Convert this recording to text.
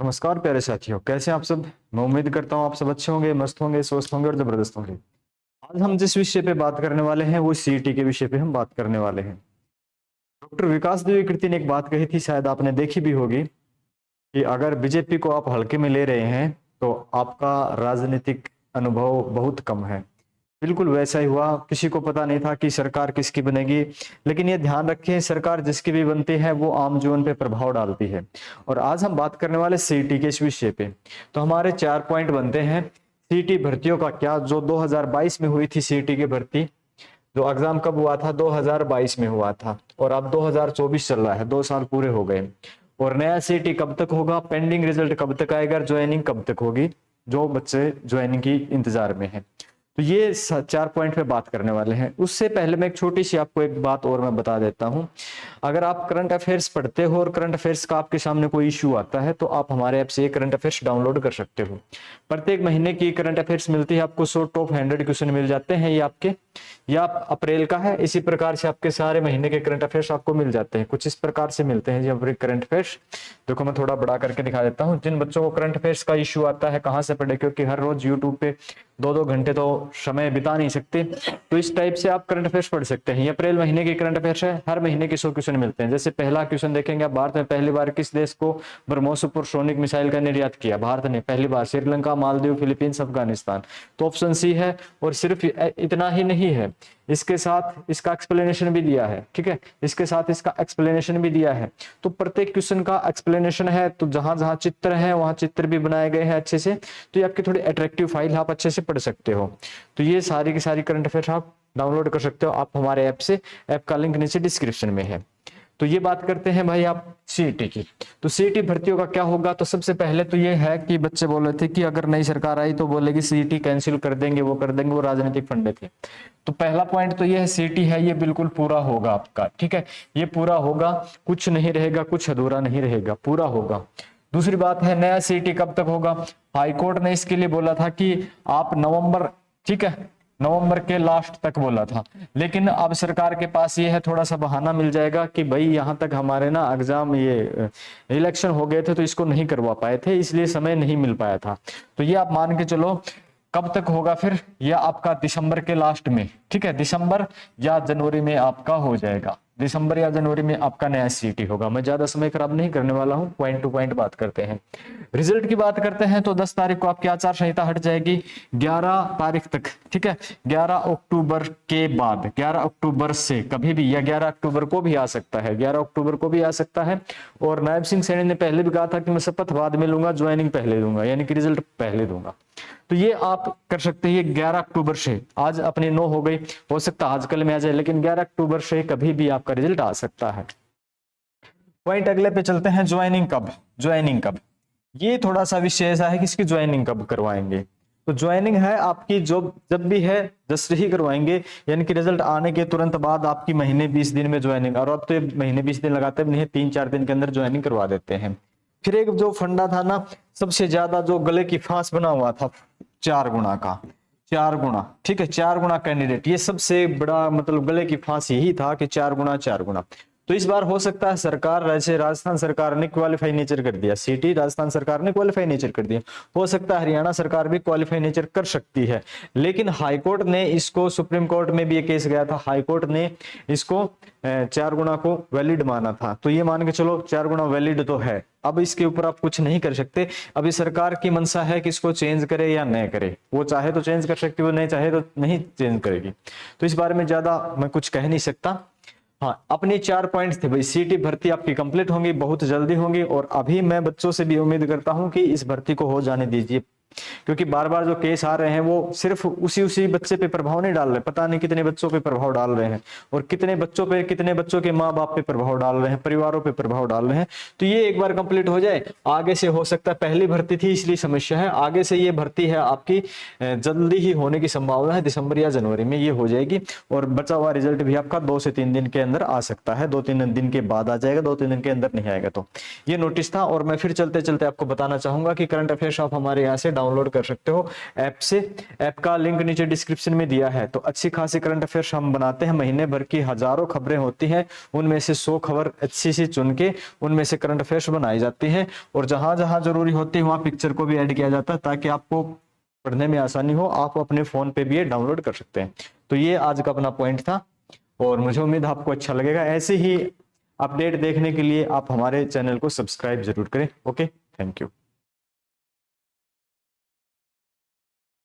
नमस्कार प्यारे साथियों, कैसे हैं आप सब। मैं उम्मीद करता हूँ आप सब अच्छे होंगे, मस्त होंगे, स्वस्थ होंगे और जबरदस्त होंगे। आज हम जिस विषय पे बात करने वाले हैं वो सीईटी के विषय पे हम बात करने वाले हैं। डॉक्टर विकास देवी कृति ने एक बात कही थी, शायद आपने देखी भी होगी, कि अगर बीजेपी को आप हल्के में ले रहे हैं तो आपका राजनीतिक अनुभव बहुत कम है। बिल्कुल वैसा ही हुआ। किसी को पता नहीं था कि सरकार किसकी बनेगी, लेकिन ये ध्यान रखें, सरकार जिसकी भी बनती है वो आम जीवन पे प्रभाव डालती है। और आज हम बात करने वाले सीईटी के इस विषय पे। तो हमारे 4 पॉइंट बनते हैं। सीईटी भर्तियों का क्या, जो 2022 में हुई थी सीईटी की भर्ती, जो एग्जाम कब हुआ था, 2022 में हुआ था, और अब 2024 चल रहा है, 2 साल पूरे हो गए। और नया सीईटी कब तक होगा, पेंडिंग रिजल्ट कब तक आएगा, ज्वाइनिंग कब तक होगी, जो बच्चे ज्वाइनिंग की इंतजार में है। तो ये 4 पॉइंट पे बात करने वाले हैं। उससे पहले मैं एक छोटी सी आपको एक बात और मैं बता देता हूं। अगर आप करंट अफेयर्स पढ़ते हो और करंट अफेयर्स का आपके सामने कोई इश्यू आता है तो आप हमारे ऐप से करंट अफेयर्स डाउनलोड कर सकते हो। प्रत्येक महीने की करंट अफेयर्स मिलती है आपको, 100 टॉप 100 क्वेश्चन मिल जाते हैं। ये आपके, या अप्रैल का है, इसी प्रकार से आपके सारे महीने के करंट अफेयर्स आपको मिल जाते हैं। कुछ इस प्रकार से मिलते हैं जी करंट अफेयर्स। देखो मैं थोड़ा बड़ा करके दिखा देता हूँ। जिन बच्चों को करंट अफेयर्स का इश्यू आता है कहाँ से पढ़े, क्योंकि हर रोज यूट्यूब पे 2-2 घंटे तो समय बिता नहीं सकते, तो इस टाइप से आप करंट अफेयर्स पढ़ सकते हैं। ये अप्रैल महीने के करंट अफेयर्स है, हर महीने के 100 क्वेश्चन मिलते हैं। जैसे पहला क्वेश्चन देखेंगे आप, भारत में पहली बार किस देश को ब्रह्मोस सुपरसोनिक मिसाइल का निर्यात किया। भारत ने पहली बार। श्रीलंका, मालदीव, फिलीपींस, अफगानिस्तान। तो ऑप्शन सी है। और सिर्फ इतना ही नहीं है, इसके साथ इसका एक्सप्लेनेशन भी दिया है। ठीक है, इसके साथ इसका एक्सप्लेनेशन भी दिया है। तो प्रत्येक क्वेश्चन का एक्सप्लेनेशन है, तो जहां जहां चित्र है वहां चित्र भी बनाए गए हैं अच्छे से। तो ये आपकी थोड़ी अट्रैक्टिव फाइल, आप अच्छे से पढ़ सकते हो। तो ये सारी की सारी करंट अफेयर्स आप डाउनलोड कर सकते हो आप हमारे ऐप से। ऐप का लिंक नीचे डिस्क्रिप्शन में है। तो ये बात करते हैं भाई आप सीईटी की। तो सीईटी भर्तियों का क्या होगा, तो सबसे पहले तो ये है कि बच्चे बोल रहे थे कि अगर नई सरकार आई तो बोलेगी सीईटी कैंसिल कर देंगे, वो कर देंगे, वो राजनीतिक फंडे थे। तो पहला पॉइंट तो ये है, सीईटी है ये बिल्कुल पूरा होगा आपका। ठीक है, ये पूरा होगा, कुछ नहीं रहेगा, कुछ अधूरा नहीं रहेगा, पूरा होगा। दूसरी बात है, नया सीईटी कब तक होगा। हाईकोर्ट ने इसके लिए बोला था कि आप नवंबर, ठीक है, नवंबर के लास्ट तक बोला था। लेकिन अब सरकार के पास ये है, थोड़ा सा बहाना मिल जाएगा कि भाई यहाँ तक हमारे ना एग्जाम, ये इलेक्शन हो गए थे तो इसको नहीं करवा पाए थे, इसलिए समय नहीं मिल पाया था। तो ये आप मान के चलो कब तक होगा फिर, यह आपका दिसंबर के लास्ट में। ठीक है, दिसंबर या जनवरी में आपका हो जाएगा। दिसंबर या जनवरी में आपका नया सीईटी होगा। मैं ज्यादा समय खराब नहीं करने वाला हूं, पॉइंट टू पॉइंट बात करते हैं। रिजल्ट की बात करते हैं तो 10 तारीख को आपकी आचार संहिता हट जाएगी, 11 तारीख तक। ठीक है, 11 अक्टूबर के बाद, 11 अक्टूबर से कभी भी, या 11 अक्टूबर को भी आ सकता है, 11 अक्टूबर को भी आ सकता है। और नायब सिंह सैनी ने पहले भी कहा था कि मैं शपथ बाद में लूंगा, ज्वाइनिंग पहले दूंगा, यानी कि रिजल्ट पहले दूंगा। तो ये आप कर सकते हैं 11 अक्टूबर से। आज अपनी 9 हो गई, हो सकता है आजकल में आ जाए, लेकिन 11 अक्टूबर से कभी भी आपका रिजल्ट आ सकता है। पॉइंट अगले पे चलते हैं, ज्वाइनिंग कब। ज्वाइनिंग कब, ये थोड़ा सा विषय ऐसा है कि इसकी ज्वाइनिंग कब करवाएंगे। तो ज्वाइनिंग है आपकी जब भी है, जस्ट ही करवाएंगे, यानी कि रिजल्ट आने के तुरंत बाद आपकी महीने 20 दिन में ज्वाइनिंग। और अब तो ये महीने 20 दिन लगाते भी नहीं, 3-4 दिन के अंदर ज्वाइनिंग करवा देते हैं। फिर एक जो फंडा था ना, सबसे ज्यादा जो गले की फांस बना हुआ था, 4 गुना का, 4 गुना। ठीक है, 4 गुना कैंडिडेट, ये सबसे बड़ा मतलब गले की फांस यही था कि 4 गुना 4 गुना। तो इस बार हो सकता है सरकार, जैसे राजस्थान सरकार ने क्वालिफाई नेचर कर दिया, सीटी राजस्थान सरकार ने क्वालिफाई नेचर कर दिया, हो सकता है हरियाणा सरकार भी क्वालिफाई नेचर कर सकती है। लेकिन हाईकोर्ट ने इसको, सुप्रीम कोर्ट में भी ये केस गया था, हाईकोर्ट ने इसको 4 गुना को वैलिड माना था। तो ये मान के चलो 4 गुना वैलिड तो है। अब इसके ऊपर आप कुछ नहीं कर सकते। अभी सरकार की मंशा है कि इसको चेंज करे या नहीं करे, वो चाहे तो चेंज कर सकती है, वो नहीं चाहे तो नहीं चेंज करेगी। तो इस बारे में ज्यादा मैं कुछ कह नहीं सकता। हाँ, अपने 4 पॉइंट्स थे भाई। सीटी भर्ती आपकी कंप्लीट होंगी, बहुत जल्दी होंगी। और अभी मैं बच्चों से भी उम्मीद करता हूं कि इस भर्ती को हो जाने दीजिए, क्योंकि बार बार जो केस आ रहे हैं वो सिर्फ उसी बच्चे पे प्रभाव नहीं डाल रहे, पता नहीं कितने बच्चों पे प्रभाव डाल रहे हैं, और कितने बच्चों के माँ बाप पे प्रभाव डाल रहे हैं, परिवारों पे प्रभाव डाल रहे हैं। तो ये एक बार कंप्लीट हो जाए, आगे से हो सकता है, पहली भर्ती थी इसलिए समस्या है, आगे से ये भर्ती है आपकी जल्दी ही होने की संभावना है, दिसंबर या जनवरी में ये हो जाएगी। और बचा हुआ रिजल्ट भी आपका 2 से 3 दिन के अंदर आ सकता है, 2-3 दिन के बाद आ जाएगा, 2-3 दिन के अंदर नहीं आएगा। तो ये नोटिस था। और मैं फिर चलते चलते आपको बताना चाहूंगा कि करंट अफेयर्स आप हमारे यहाँ से डाउनलोड कर सकते हो ऐप से। ऐप का लिंक नीचे डिस्क्रिप्शन में दिया है। तो अच्छी खासी करंट अफेयर्स हम बनाते हैं, महीने भर की हजारों खबरें होती हैं, उनमें से 100 खबर अच्छी सी चुन के उनमें से करंट अफेयर्स बनाई जाती हैं, और जहां जहां जरूरी होती है वहां पिक्चर को भी ऐड किया जाता है ताकि आपको पढ़ने में आसानी हो। आप अपने फोन पे भी ये डाउनलोड कर सकते हैं। तो ये आज का अपना पॉइंट था, और मुझे उम्मीद है आपको अच्छा लगेगा। ऐसे ही अपडेट देखने के लिए आप हमारे चैनल को सब्सक्राइब जरूर करें। Okay, thank you.